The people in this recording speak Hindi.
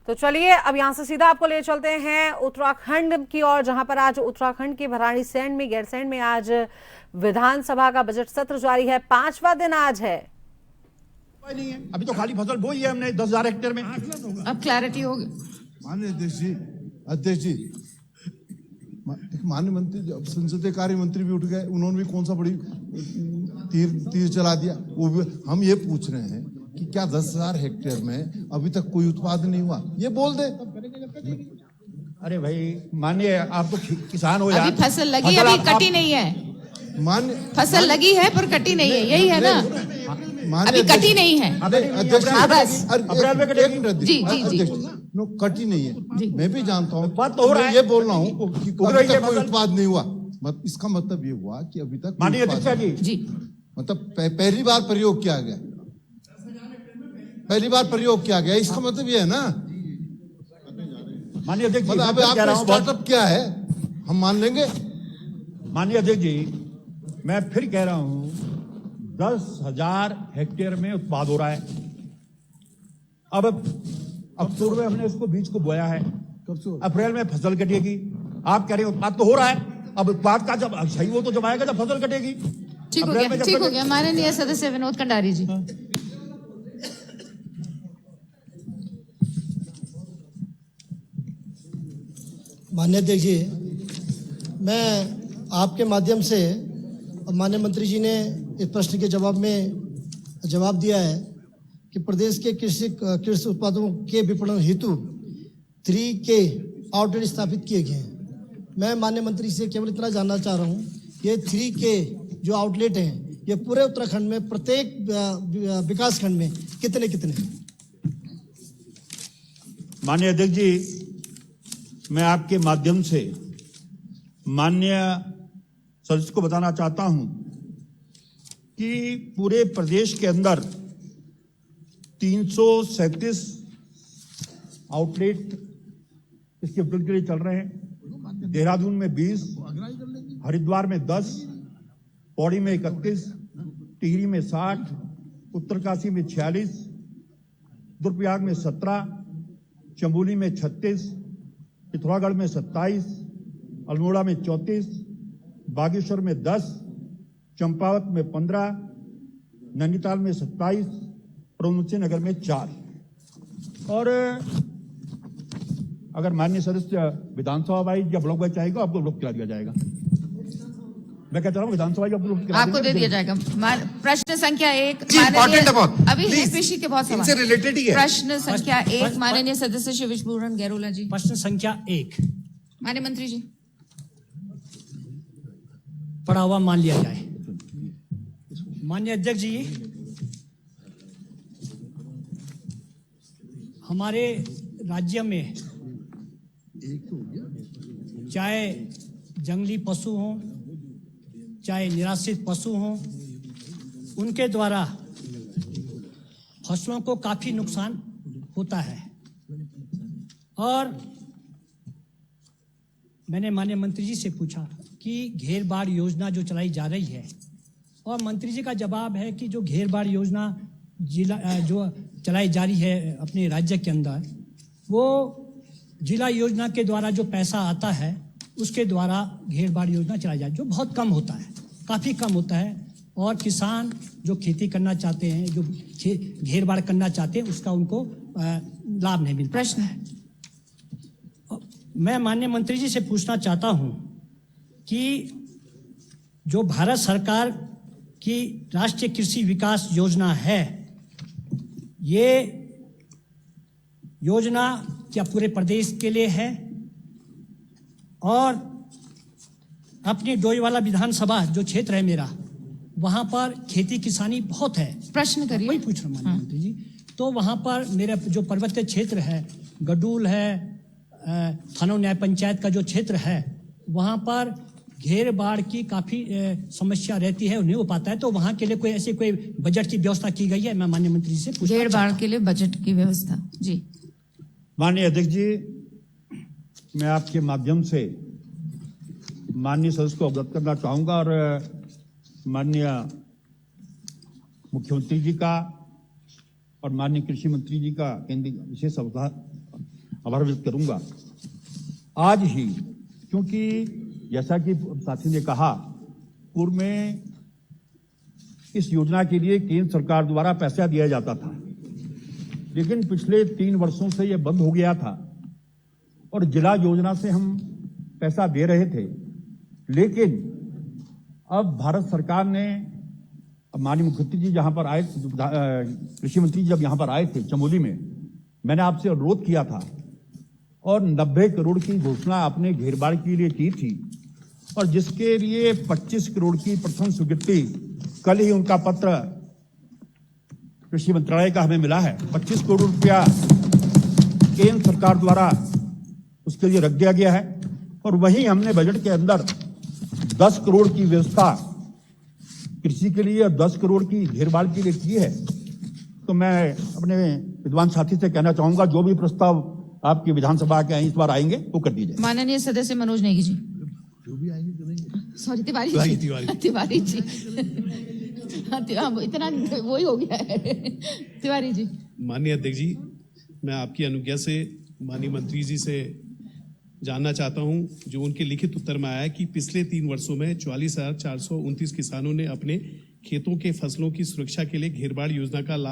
तो चलिए अब यहां से सीधा आपको ले चलते हैं उत्तराखंड की ओर, जहां पर आज उत्तराखंड के भराड़ीसैंण में गैरसैंण में आज विधानसभा का बजट सत्र जारी है। 5वां दिन आज है। नहीं है, अभी तो खाली फसल बोई है हमने 10,000 हेक्टेयर में। अब क्लैरिटी होगी। माननीय अध्यक्ष जी माननीय मंत्री संसदीय कार्य मंत्री भी उठ गए, उन्होंने भी कौन सा बड़ी तीर चला दिया। वो भी हम ये पूछ रहे हैं कि क्या 10,000 हेक्टेयर में अभी तक कोई उत्पादन नहीं हुआ, ये बोल दे। अरे भाई मानिए, आप तो किसान हो यार। अभी फसल लगी, अभी कटी नहीं है। मान्य फसल लगी है पर कटी नहीं है, यही है ना। अभी कटी नहीं है। अध्यक्ष जी नो कटी नहीं है। मैं भी जानता हूँ, बात तो हो रहा है। ये बोल रहा हूँ कि अभी तक कोई उत्पाद नहीं हुआ। इसका मतलब ये हुआ कि अभी तक माननीय अध्यक्ष जी मतलब पहली बार प्रयोग किया गया, इसका मतलब ये है ना। माननीय अध्यक्ष जी, मतलब आपका स्टार्टअप क्या है हम मान लेंगे। माननीय अध्यक्ष जी, मैं फिर कह रहा हूं 10,000 हेक्टेयर में उत्पाद हो रहा है। अब अक्टूबर में हमने इसको बीज को बोया है, अप्रैल में फसल कटेगी। आप कह रहे हैं उत्पाद तो हो रहा है, अब उत्पाद का जब सही हो तो जब आएगा जब फसल कटेगी। ठीक हो गया माननीय सदस्य विनोद कंडारी जी। माननीय अध्यक्ष जी, मैं आपके माध्यम से, माननीय मंत्री जी ने इस प्रश्न के जवाब में जवाब दिया है कि प्रदेश के कृषि उत्पादों के विपणन हेतु 3K आउटलेट स्थापित किए गए हैं। मैं माननीय मंत्री से केवल इतना जानना चाह रहा हूँ, ये 3K जो आउटलेट हैं ये पूरे उत्तराखंड में प्रत्येक विकास खंड में कितने कितने? माननीय अध्यक्ष जी, मैं आपके माध्यम से माननीय सदस्य को बताना चाहता हूं कि पूरे प्रदेश के अंदर 337 आउटलेट इसके वितरण के लिए चल रहे हैं। देहरादून में 20, हरिद्वार में 10, पौड़ी में 31, टिहरी में 60, उत्तरकाशी में 46, रुद्रप्रयाग में 17, चमोली में 36, पिथौरागढ़ में 27, अल्मोड़ा में 34, बागेश्वर में 10, चंपावत में 15, नैनीताल में 27, प्रमुख नगर में 4। और अगर माननीय सदस्य विधानसभा वाइज या ब्लॉक वाइज चाहेगा आपको ब्लॉक करा दिया जाएगा। मैं कहता हूँ विधानसभा आपको दे दिया जाएगा। प्रश्न संख्या 1 अभी कृषि के बहुत सवाल रिलेटेड ही है। प्रश्न संख्या 1 माननीय सदस्य श्री विष्णुभूषण गैरोला जी। प्रश्न संख्या 1 माननीय मंत्री जी, पढ़ा हुआ मान लिया जाए। माननीय अध्यक्ष जी, हमारे राज्य में चाहे जंगली पशु हों, चाहे निराश्रित पशु हों, उनके द्वारा फसलों को काफी नुकसान होता है। और मैंने माननीय मंत्री जी से पूछा कि घेर बाढ़ योजना जो चलाई जा रही है, और मंत्री जी का जवाब है कि जो घेर बाढ़ योजना जो चलाई जा रही है अपने राज्य के अंदर, वो जिला योजना के द्वारा जो पैसा आता है उसके द्वारा घेर बाढ़ योजना चलाई जाए, जो बहुत कम होता है, काफ़ी कम होता है। और किसान जो खेती करना चाहते हैं, जो घेर बाढ़ करना चाहते हैं, उसका उनको लाभ नहीं मिलता। प्रश्न है, मैं माननीय मंत्री जी से पूछना चाहता हूं कि जो भारत सरकार की राष्ट्रीय कृषि विकास योजना है, ये योजना क्या पूरे प्रदेश के लिए है? और अपनी डोईवाला विधानसभा जो क्षेत्र है मेरा, वहां पर खेती किसानी बहुत है। प्रश्न करिए। वही पूछ रहा हूँ माननीय मंत्री जी। तो वहां पर मेरा जो पर्वतीय क्षेत्र है, गडूल है, थानो न्याय पंचायत का जो क्षेत्र है, वहां पर घेर बाढ़ की काफी समस्या रहती है, नहीं हो पाता है। तो वहां के लिए कोई ऐसे कोई बजट की व्यवस्था की गई है? मैं माननीय मंत्री जी से पूछना घेर बाढ़ के लिए बजट की व्यवस्था जी। माननीय अध्यक्ष जी, मैं आपके माध्यम से माननीय सदस्य को अवगत करना चाहूंगा और माननीय मुख्यमंत्री जी का और माननीय कृषि मंत्री जी का केंद्रीय विशेष आभार व्यक्त करूंगा। आज ही, क्योंकि जैसा कि साथी ने कहा, पूर्व में इस योजना के लिए केंद्र सरकार द्वारा पैसा दिया जाता था, लेकिन पिछले 3 वर्षों से यह बंद हो गया था और जिला योजना से हम पैसा दे रहे थे। लेकिन अब भारत सरकार ने, माननीय मुख्यमंत्री जी जहां पर आए, कृषि मंत्री जब यहां पर आए थे चमोली में, मैंने आपसे अनुरोध किया था और 90 करोड़ की घोषणा आपने घेरबाड़ के लिए की थी, और जिसके लिए 25 करोड़ की प्रथम स्वीकृति कल ही उनका पत्र कृषि मंत्रालय का हमें मिला है। 25 करोड़ रुपया केंद्र सरकार द्वारा उसके लिए रख दिया गया है, और वहीं हमने बजट के अंदर 10 करोड़ की व्यवस्था कृषि के लिए और 10 करोड़ की घेरबाड़ के लिए की है। तो मैं अपने विद्वान साथी से कहना चाहूंगा, जो भी प्रस्ताव आपकी विधानसभा के इस बार आएंगे वो कर दीजिए। माननीय सदस्य मनोज नेगी जी। जो भी आएंगे करेंगे। सॉरी, तिवारी जी हाँ, इतना वही हो गया है। तिवारी जी। माननीय अध्यक्ष जी, मैं आपकी अनुज्ञा से माननीय मंत्री जी से जानना चाहता हूं, जो उनके लिखित उत्तर में आया है कि पिछले 3 वर्षों में 44,429 किसानों ने अपने खेतों के फसलों की सुरक्षा के लिए घेरबाड़ योजना का लाभ